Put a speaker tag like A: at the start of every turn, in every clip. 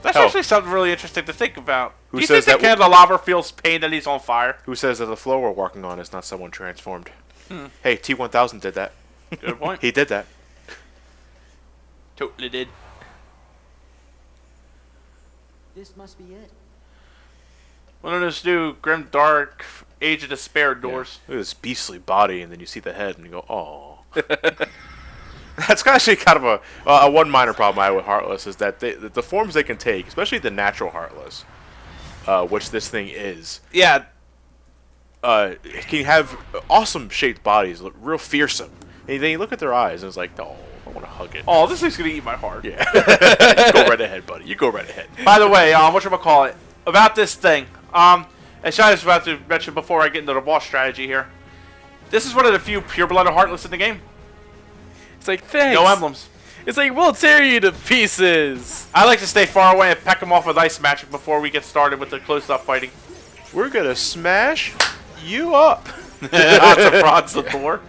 A: That's
B: Hell,
A: actually something really interesting to think about.
B: Who
A: Do you
B: says
A: think the
B: that
A: candelabra feels pain that he's on fire?
B: Who says that the floor we're walking on is not someone transformed? Hey, T-1000 did that.
A: Good point.
B: He did that.
A: Totally did.
C: This must be it.
A: One of those new grim, dark, Age of Despair doors.
B: Look at this beastly body, and then you see the head, and you go, oh. That's actually kind of a one minor problem I have with Heartless, is that the forms they can take, especially the natural Heartless, which this thing is.
A: Yeah.
B: Can have awesome shaped bodies, look real fearsome. And then you look at their eyes, and it's like, oh, I want to hug it.
A: Oh, this thing's gonna eat my heart.
B: Yeah. You go right ahead, buddy. You go right ahead.
A: By the way, whatchamacallit, about this thing, as Shai was about to mention before I get into the boss strategy here, this is one of the few pure-blooded Heartless in the game.
D: It's like, thanks.
A: No emblems.
D: It's like, we'll tear you to pieces.
A: I like to stay far away and peck them off with ice magic before we get started with the close-up fighting.
B: We're gonna smash you up.
A: Lots of prods the door.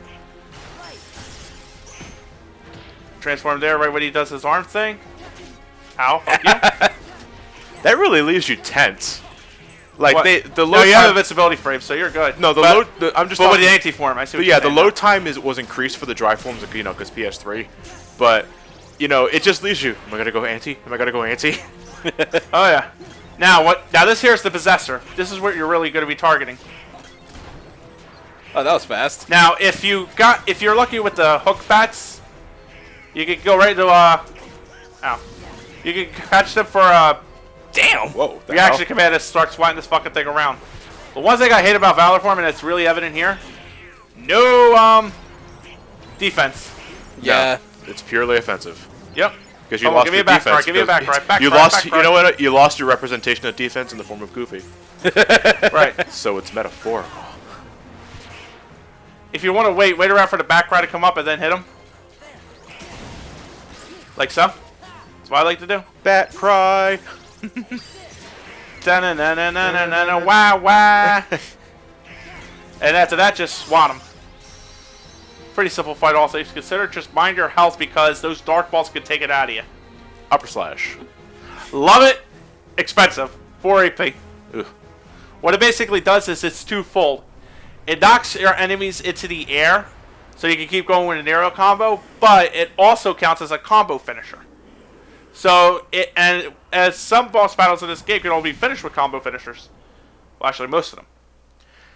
A: Transform there right when he does his arm thing. Ow, fuck you.
B: That really leaves you tense. Like
A: What?
B: the load
A: No, you have
B: time,
A: invincibility frame, so you're good.
B: no, I'm just
A: But with
B: talking,
A: the anti-form, I see what
B: yeah,
A: you're
B: the
A: saying
B: load time was increased for the dry forms, because PS3. But it just leaves you. Am I gonna go anti? Am I gonna go anti?
A: Oh yeah. Now what? Now this here is the possessor. This is what you're really going to be targeting.
D: Oh, that was fast.
A: Now, if you're lucky with the hook bats, you could go right to ow. You can catch them for
D: Damn.
B: Whoa! the
A: reaction
B: hell?
A: command to start swatting this fucking thing around. The one thing I hate about Valor form, and it's really evident here, no defense.
D: Yeah.
B: It's purely offensive.
A: Yep.
B: Because you
A: Oh,
B: lost
A: give me
B: your
A: a back
B: defense.
A: card, give me a back
B: because
A: card, back
B: you
A: card,
B: lost.
A: back
B: You
A: card.
B: know what? You lost your representation of defense in the form of Goofy.
A: Right.
B: So it's metaphorical.
A: If you want to wait around for the back cry to come up and then hit him. Like so. That's what I like to do.
B: Bat cry.
A: Da-na-na-na-na-na-na, wah wah. And after that, just swat him. Pretty simple fight, all things considered. Just mind your health because those dark balls can take it out of you.
B: Upper slash.
A: Love it. Expensive. 4 AP.
B: Ugh.
A: What it basically does is it's twofold. It knocks your enemies into the air, so you can keep going with an aerial combo, but it also counts as a combo finisher. So, and as some boss battles in this game can only be finished with combo finishers. Well, actually, most of them.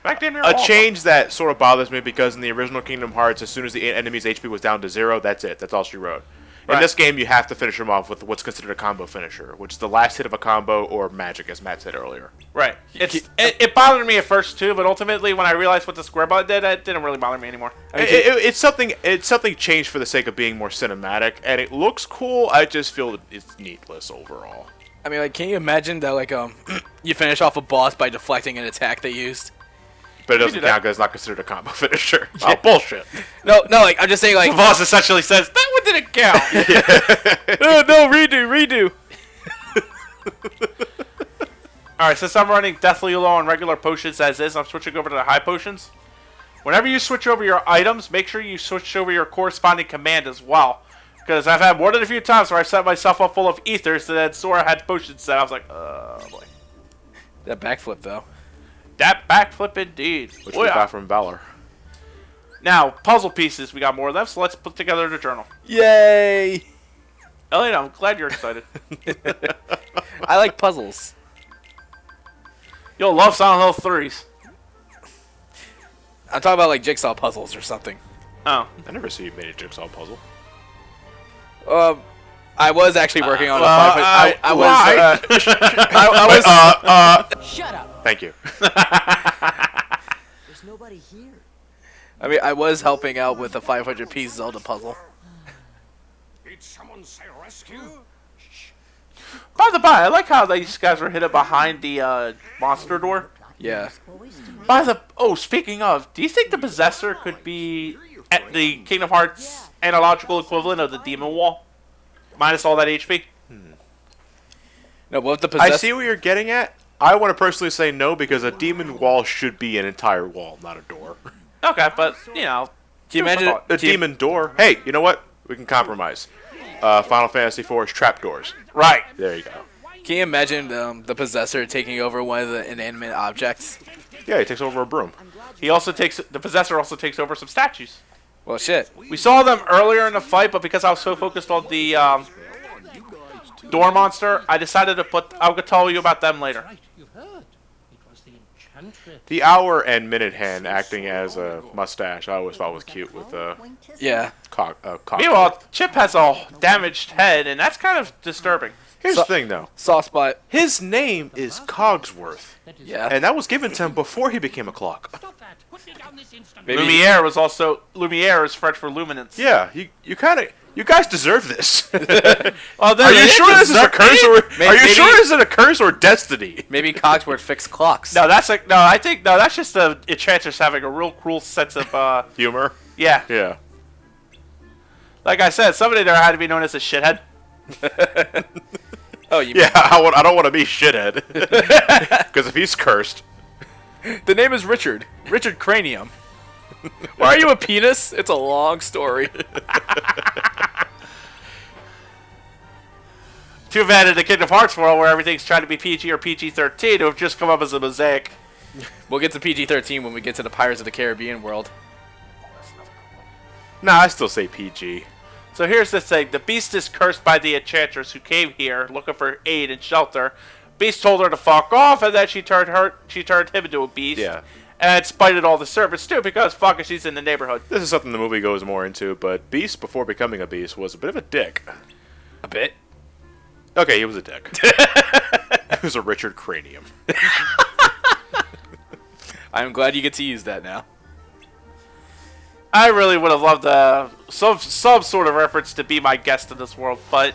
A: Back damn near all
B: A
A: of them.
B: change that sort of bothers me because in the original Kingdom Hearts, as soon as the enemy's HP was down to 0, that's it. That's all she wrote. In
A: Right.
B: this game, you have to finish them off with what's considered a combo finisher, which is the last hit of a combo or magic, as Matt said earlier.
A: Right. It bothered me at first too, but ultimately when I realized what the square button did, it didn't really bother me anymore.
B: It's something changed for the sake of being more cinematic, and it looks cool. I just feel it's needless overall.
D: I mean, like, can you imagine that, like, you finish off a boss by deflecting an attack they used?
B: But it doesn't
A: do that.
B: count because it's not considered a combo finisher. Oh, bullshit.
D: No, like, I'm just saying, like,
A: The boss essentially says, that one didn't count.
D: no, redo.
A: Alright, since I'm running deathly low on regular potions as is, I'm switching over to the high potions. Whenever you switch over your items, make sure you switch over your corresponding command as well. Because I've had more than a few times where I've set myself up full of ethers and then Sora had potions set. I was like, oh boy.
D: That backflip, though.
A: That backflip indeed.
B: Which
A: Oh,
B: we
A: yeah.
B: got from Valor.
A: Now, puzzle pieces. We got more of them, so let's put together the journal.
D: Yay!
A: Elliot, I'm glad you're excited.
D: I like puzzles.
A: You'll love Silent Hill 3s.
D: I'm talking about, like, jigsaw puzzles or something.
A: Oh.
B: I never see you made a jigsaw puzzle.
D: I was actually working on a
A: well,
D: 500. I
A: why?
D: was. I was.
C: Shut up.
B: Thank you.
C: There's nobody here.
D: I mean, I was helping out with a 500-piece Zelda puzzle.
E: Did someone say rescue?
A: By the by, I like how these guys were hidden behind the monster door.
D: Yeah.
A: Speaking of, do you think the Possessor could be at the Kingdom Hearts analogical equivalent of the Demon Wall? Minus all that HP?
D: No, what the
B: I
D: possessor?
B: see what you're getting at. I want to personally say no because a demon wall should be an entire wall, not a door.
A: Okay, but, you know.
D: Can you imagine?
B: A demon door. Hey, you know what? We can compromise. Final Fantasy IV's trapdoors.
A: Right.
B: There you go.
D: Can you imagine the possessor taking over one of the inanimate objects?
B: Yeah, he takes over a broom.
A: The possessor also takes over some statues.
D: Well, shit.
A: We saw them earlier in the fight, but because I was so focused on the door monster, I decided to I'll tell you about them later.
E: Right, you've heard. It was the enchantress.
B: The hour and minute hand acting as a mustache, I always thought was cute with
D: Yeah.
B: Cogsworth.
A: Meanwhile, Chip has a damaged head, and that's kind of disturbing.
B: Here's the thing, though.
D: Soft spot.
B: His name is Cogsworth,
E: That is
D: Yeah.
B: and that was given to him before he became a clock.
E: Stop that. Put me down this instant.
D: Maybe-
A: Lumiere is French for luminance.
B: Yeah, you guys deserve this.
A: Well,
B: Are you sure this is a curse or
D: Maybe-
B: sure this is a curse or destiny?
D: Maybe Cogsworth fixed clocks.
A: No, I think that's just the enchantress having a real cruel sense of
B: Humor.
A: yeah.
B: Yeah.
A: Like I said, somebody there had to be known as a shithead.
D: Oh, you
B: Yeah, I don't want to be shithead. Because if he's cursed,
D: The name is Richard. Richard Cranium. Why are you a penis? It's a long story.
A: Too bad in the Kingdom Hearts world where everything's trying to be PG or PG-13, it would just come up as a mosaic.
D: We'll get to PG-13 when we get to the Pirates of the Caribbean world.
B: nah, I still say PG.
A: So here's the thing. The Beast is cursed by the Enchantress who came here looking for aid and shelter. Beast told her to fuck off, and then she turned him into a beast.
B: Yeah.
A: And spited all the servants too, because fuck it, she's in the neighborhood.
B: This is something the movie goes more into, but Beast, before becoming a beast, was a bit of a dick.
D: A bit.
B: Okay, he was a dick. He was a Richard Cranium.
D: I'm glad you get to use that now.
A: I really would have loved some sort of reference to be my guest in this world, but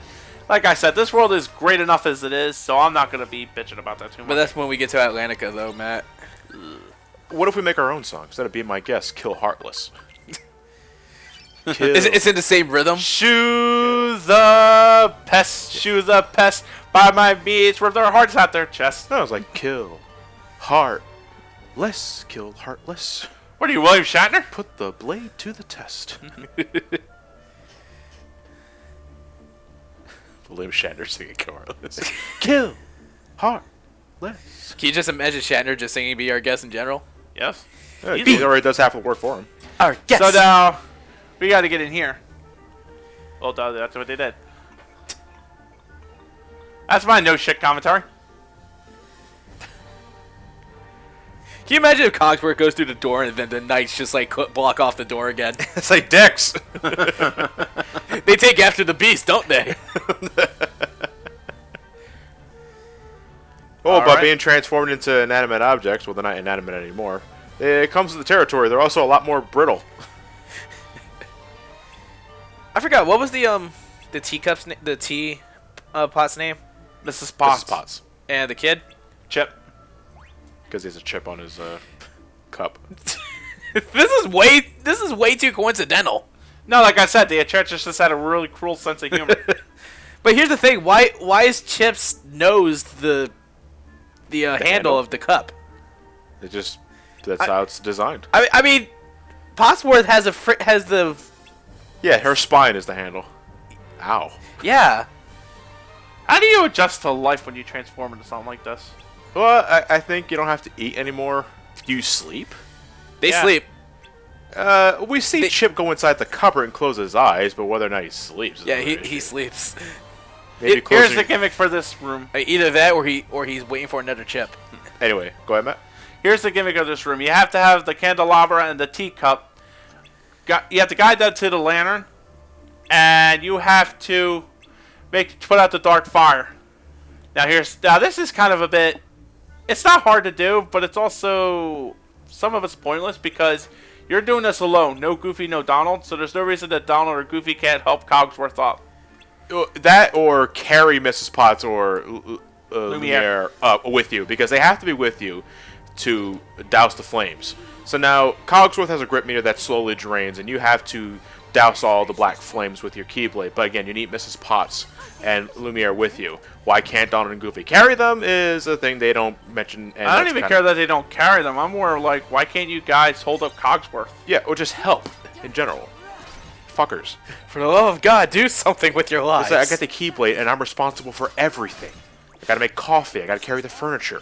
A: like I said, this world is great enough as it is, so I'm not going to be bitching about that too much.
D: But that's when we get to Atlantica, though, Matt.
B: What if we make our own song? Instead of being my guest, Kill Heartless. Kill.
D: It's in the same rhythm.
A: Shoo the pest, by my meats, rip their hearts out their chests.
B: No, it was like Kill Heartless. Kill Heartless.
A: What are you, William Shatner?
B: Put the blade to the test. William Shatner singing Kill Heartless. Kill Heartless.
D: Can you just imagine Shatner just singing "Be Our Guest" in general?
A: Yes.
B: Yeah, he already does half the work for him.
D: Our guest.
A: So now, we got to get in here. Well, that's what they did. That's my no shit commentary.
D: Can you imagine if Cogsworth goes through the door and then the knights just like block off the door again?
B: It's like dicks.
D: They take after the beast, don't they?
B: Oh, by
A: right.
B: being transformed into inanimate objects, well, they're not inanimate anymore. It comes with the territory. They're also a lot more brittle.
D: I forgot what was the teacup's the tea pot's name
A: Mrs. Potts.
B: Mrs. Potts.
D: and the kid.
A: Chip.
B: Because he has a chip on his cup.
D: This is way too coincidental.
A: No, like I said, the Enchantress just had a really cruel sense of humor.
D: But here's the thing: why is Chip's nose the handle
B: handle?
D: of the cup?
B: That's how it's designed.
D: I mean, Pottsworth has the
B: Yeah, her spine is the handle. Ow.
D: yeah.
A: How do you adjust to life when you transform into something like this?
B: Well, I think you don't have to eat anymore. Do you sleep?
D: They
A: Yeah.
D: sleep.
B: We see Chip go inside the cupboard and close his eyes, but whether or not he sleeps. Is
D: Yeah,
B: another
D: he
B: issue.
D: sleeps.
B: Maybe
A: Here's
B: closing-
A: the gimmick for this room.
D: Either that or he's waiting for another chip.
B: Anyway, go ahead, Matt.
A: Here's the gimmick of this room. You have to have the candelabra and the teacup. You have to guide that to the lantern, and you have to put out the dark fire. Now this is kind of a bit. It's not hard to do, but it's also some of it's pointless because you're doing this alone. No Goofy, no Donald. So there's no reason that Donald or Goofy can't help Cogsworth up.
B: That or carry Mrs. Potts or
A: Lumiere.
B: Lumiere with you, because they have to be with you to douse the flames. So now Cogsworth has a grip meter that slowly drains, and you have to douse all the black flames with your Keyblade. But again, you need Mrs. Potts and Lumiere with you. Why can't Donald and Goofy carry them is a thing they don't mention. And
A: I don't
B: that's
A: even
B: kinda-
A: care that they don't carry them. I'm more like, why can't you guys hold up Cogsworth?
B: Yeah, or just help in general. Fuckers.
D: For the love of God, do something with your lives.
B: It's like, I got the Keyblade, and I'm responsible for everything. gotta make coffee. I gotta carry the furniture.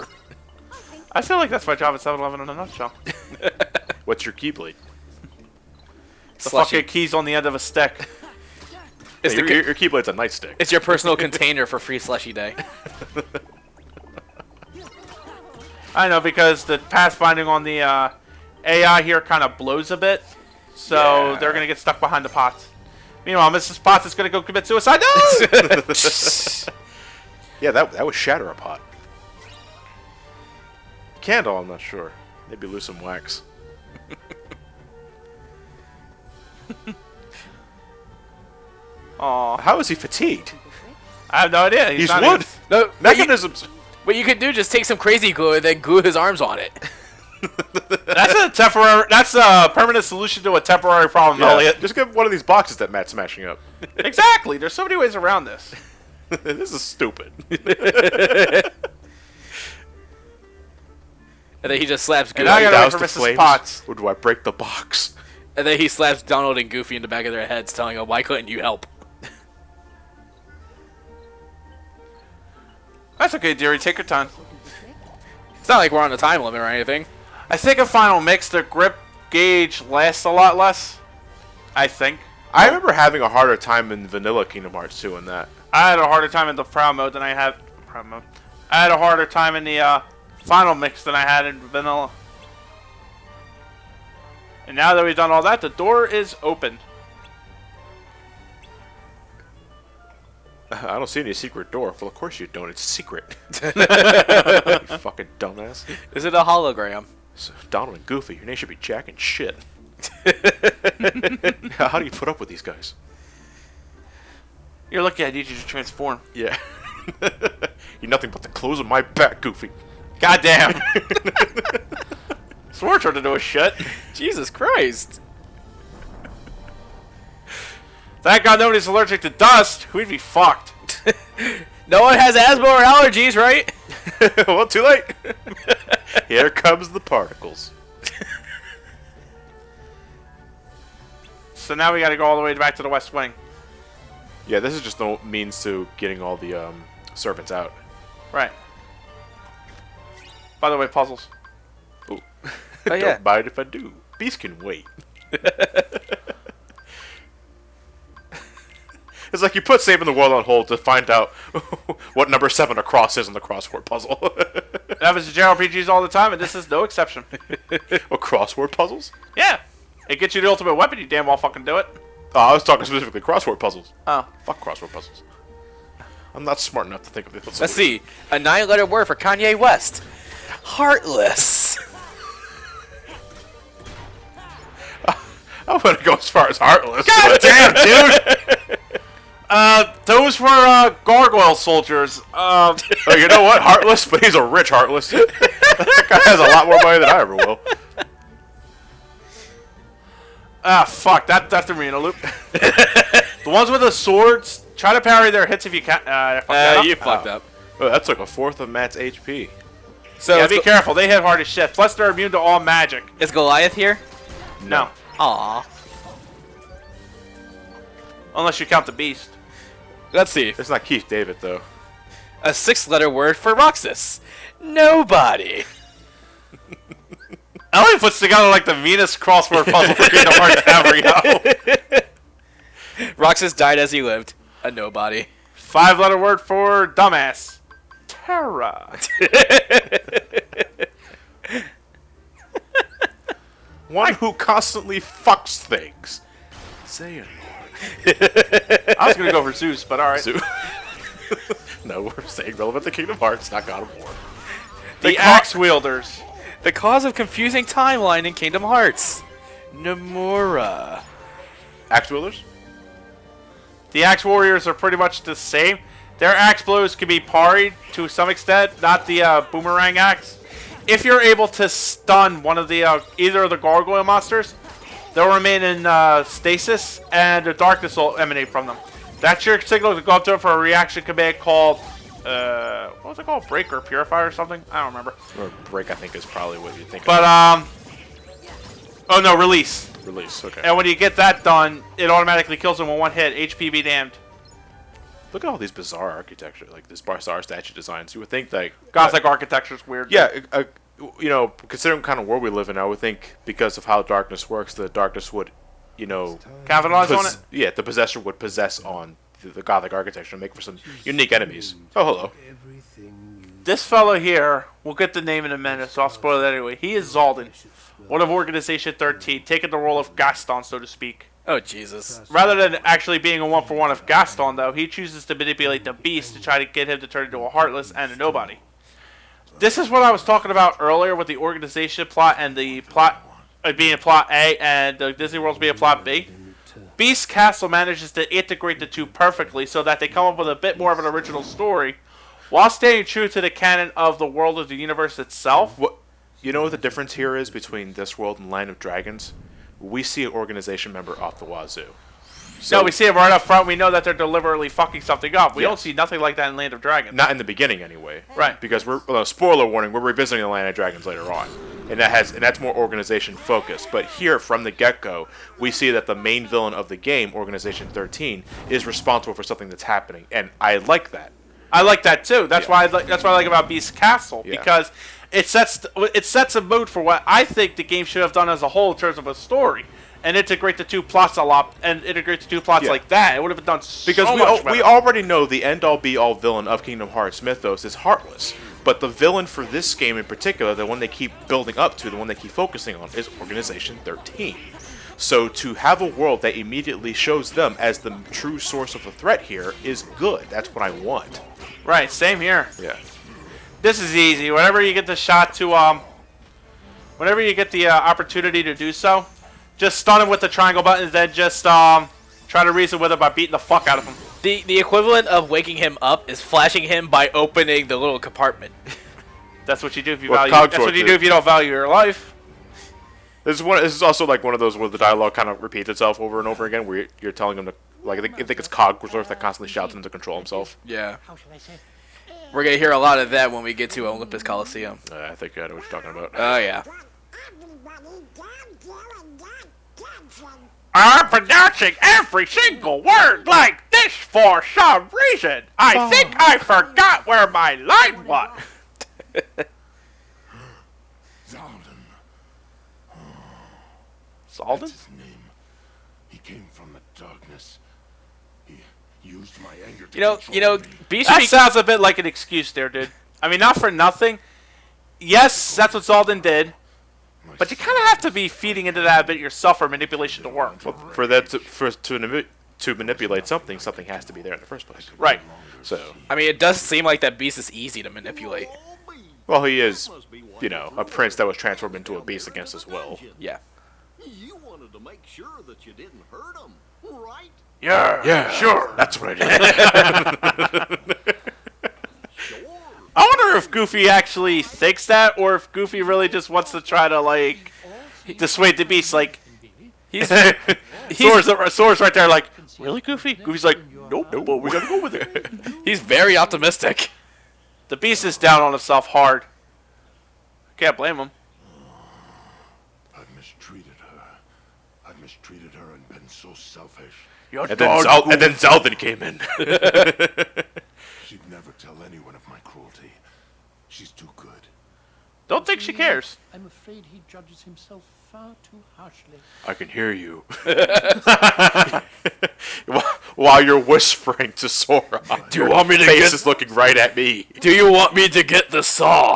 A: I feel like that's my job at 7-Eleven in a nutshell.
B: What's your Keyblade?
A: The
D: Slushy.
A: fucking keys on the end of a stick.
D: It's,
B: Hey,
D: the,
B: your Keyblade's a nightstick.
D: it's your personal container for free slushy day.
A: I know, because the pathfinding on the AI here kind of blows a bit, so
B: Yeah.
A: they're gonna get stuck behind the pots. Meanwhile, Mrs. Potts is gonna go commit suicide. No!
B: Yeah, that would shatter a pot. Candle, I'm not sure. Maybe lose some wax.
A: Aw,
B: How is he fatigued?
A: I have no idea.
B: He's
A: not
B: wood.
A: even-
D: No, what you,
B: Mechanisms.
D: what you could do, just take some crazy glue and then glue his arms on it.
A: That's a temporary. That's a permanent solution to a temporary problem,
B: Yeah,
A: Elliot.
B: just get one of these boxes that Matt's smashing up.
A: Exactly. There's so many ways around this.
B: This is stupid.
D: And then he just slaps
A: And
D: Goofy.
A: I gotta wait
B: Douse
A: for
B: the
A: Mrs.
B: flames,
A: Potts.
B: or do I break the box?
D: And then he slaps Donald and Goofy in the back of their heads, telling them, "Why couldn't you help?"
A: That's okay, dearie. Take your time.
D: It's not like we're on a time limit or anything.
A: I think a final mix, the grip gauge lasts a lot less. I think.
B: I remember having a harder time in Vanilla Kingdom Hearts 2 in that.
A: I had a harder time in the proud mode than I had. Proud mode. I had a harder time in the final mix than I had in vanilla. And now that we've done all that, the door is open.
B: I don't see any secret door. Well, of course you don't. It's secret. You fucking dumbass.
D: Is it a hologram?
B: So, Donald and Goofy, your name should be Jack and shit. How do you put up with these guys?
A: You're lucky I need you to transform.
B: Yeah. You're nothing but the clothes on my back, Goofy.
A: Goddamn. Swore turned into a shit.
D: Jesus Christ!
A: Thank God nobody's allergic to dust. We'd be fucked.
D: No one has asthma or allergies, right?
B: Well, too late. Here comes the particles.
A: So now we gotta go all the way back to the West Wing.
B: Yeah, this is just the means to getting all the servants out.
A: Right. By the way, puzzles.
B: Ooh.
D: Oh, yeah.
B: Don't mind if I do. Beast can wait. It's like you put saving the world on hold to find out what number 7 across is in the crossword puzzle.
A: That happens to JRPGs all the time, and this is no exception.
B: What, crossword puzzles?
A: Yeah. It gets you the ultimate weapon, you damn well fucking do it.
B: Oh, I was talking specifically crossword puzzles.
A: Oh.
B: Fuck crossword puzzles. I'm not smart enough to think of it.
D: Let's see. A 9-letter word for Kanye West. Heartless.
B: I'm gonna go as far as heartless.
A: God
B: but-
A: damn, dude! Those were gargoyle soldiers.
B: Oh, you know what? Heartless, but he's a rich heartless. That guy has a lot more money than I ever will.
A: Fuck, that threw me in a loop. The ones with the swords, try to parry their hits if you can. I fucked that up.
D: You fucked up.
B: Oh, that took a fourth of Matt's HP.
D: So
A: Yeah,
D: is,
A: be careful. They hit hard as shit. Plus, they're immune to all magic.
D: is Goliath here?
A: No.
D: Aw.
A: Unless you count the beast.
D: Let's see.
B: It's not Keith David, though.
D: A 6-letter word for Roxas. Nobody.
A: Elliot puts together like the meanest crossword puzzle for Kingdom Hearts ever, yo.
D: Roxas died as he lived. A nobody.
A: 5-letter word for dumbass. Terra.
B: One who constantly fucks things. Say it.
A: I was gonna go for Zeus, but alright.
B: So- no, we're saying relevant to Kingdom Hearts, not God of War.
A: The axe wielders.
D: The cause of confusing timeline in Kingdom Hearts. Nomura.
B: Axe wielders?
A: The axe warriors are pretty much the same. Their axe blows can be parried to some extent, not the boomerang axe. If you're able to stun one of the either of the gargoyle monsters, they'll remain in stasis, and the darkness will emanate from them. That's your signal to go up to it for a reaction command called, what was it called? Break or Purify or something? I don't remember.
B: Or break, I think, is probably what you think.
A: But, oh no, release.
B: Release, okay.
A: And when you get that done, it automatically kills them with one hit. HP be damned.
B: look at all these bizarre architecture, like this bizarre statue designs. You would think like
A: Gothic architecture's weird.
B: yeah, you know, considering the kind of world we live in, I would think because of how darkness works, the darkness would, you know,
A: Capitalize on it.
B: yeah, the possessor would possess on the Gothic architecture and make for some unique enemies. Oh, hello.
A: This fellow here, we'll get the name in a minute, so I'll spoil it anyway. He is Xaldin, one of Organization 13, taking the role of Gaston, so to speak.
D: Oh, Jesus.
A: Rather than actually being a one-for-one of Gaston, though, he chooses to manipulate the Beast to try to get him to turn into a Heartless and a Nobody. This is what I was talking about earlier with the Organization plot and the plot being plot A and the Disney World's being plot B. Beast Castle manages to integrate the two perfectly so that they come up with a bit more of an original story while staying true to the canon of the world of the universe itself.
B: What you know what the difference here is between this world and Land of Dragons? We see an organization member off the wazoo.
A: So we see it right up front. We know that they're deliberately fucking something up. We
B: Yes.
A: don't see nothing like that in Land of Dragons.
B: Not in the beginning, anyway.
A: Right.
B: Because spoiler warning, we're revisiting the Land of Dragons later on, and that's more organization focused. But here, from the get-go, we see that the main villain of the game, Organization 13, is responsible for something that's happening, and I like that.
A: I like that too. That's
B: Yeah.
A: why that's what I like about Beast Castle,
B: Yeah.
A: because it sets a mood for what I think the game should have done as a whole in terms of a story, and integrate the two plots a lot, and integrate the two plots
B: Yeah.
A: like that. It would have been done
B: Because
A: so much
B: we
A: better.
B: already know the end-all be-all villain of Kingdom Hearts mythos is Heartless. But the villain for this game in particular, the one they keep building up to, the one they keep focusing on, is Organization 13. So to have a world that immediately shows them as the true source of a threat here is good. That's what I want.
A: Right, same here.
B: Yeah.
A: This is easy. Whenever you get the shot to whenever you get the opportunity to do so, just stun him with the triangle buttons, then just try to reason with him by beating the fuck out of him.
D: The equivalent of waking him up is flashing him by opening the little compartment.
A: That's what you do if you
B: Well,
A: value.
B: Cogs
A: That's what you
B: worked
A: do
B: it.
A: if you don't value your life.
B: This is also like one of those where the dialogue kind of repeats itself over and over again, where you're telling him to, like, I think it's Cogs that constantly shouts him to control himself.
D: Yeah.
E: How shall I say?
D: We're going to hear a lot of that when we get to Olympus Coliseum.
B: I think I know what you're talking about.
D: Oh, yeah.
A: I'm pronouncing every single word like this for some reason. I think I forgot where my line was.
F: Xaldin.
A: Xaldin?
F: That's his name. He came from the darkness. He used my anger to
D: You know,
F: control me.
D: Beast
A: That
D: Week-
A: sounds a bit like an excuse there, dude. I mean, not for nothing. Yes, that's what Xaldin did. But you kind of have to be feeding into that a bit yourself for manipulation to work.
B: For that to manipulate something, something has to be there in the first place.
A: Right.
B: So,
D: I mean, it does seem like that beast is easy to manipulate.
B: well, he is, you know, a prince that was transformed into a beast against his will.
D: Yeah.
G: You wanted to make sure that you didn't hurt him, right?
A: Yeah, sure.
B: That's what I did.
G: Sure.
A: I wonder if Goofy actually thinks that, or if Goofy really just wants to try to, like, dissuade the beast. Like,
D: He's
A: Sora's right there, like, really, Goofy? Goofy's like, nope, but we gotta go with it.
D: he's very optimistic.
A: The beast is down on himself hard. Can't blame him.
F: I've mistreated her. I've mistreated her and been so selfish.
A: Your
B: And then,
A: dog,
B: and then Xaldin came in.
F: She'd never tell anyone of my cruelty. She's too good.
A: Don't think she cares.
E: I'm afraid he judges himself far too harshly.
B: I can hear you. While you're whispering to Sora.
D: Do you want me to
B: Face
D: get-
B: is looking right at me.
D: Do you want me to get the saw?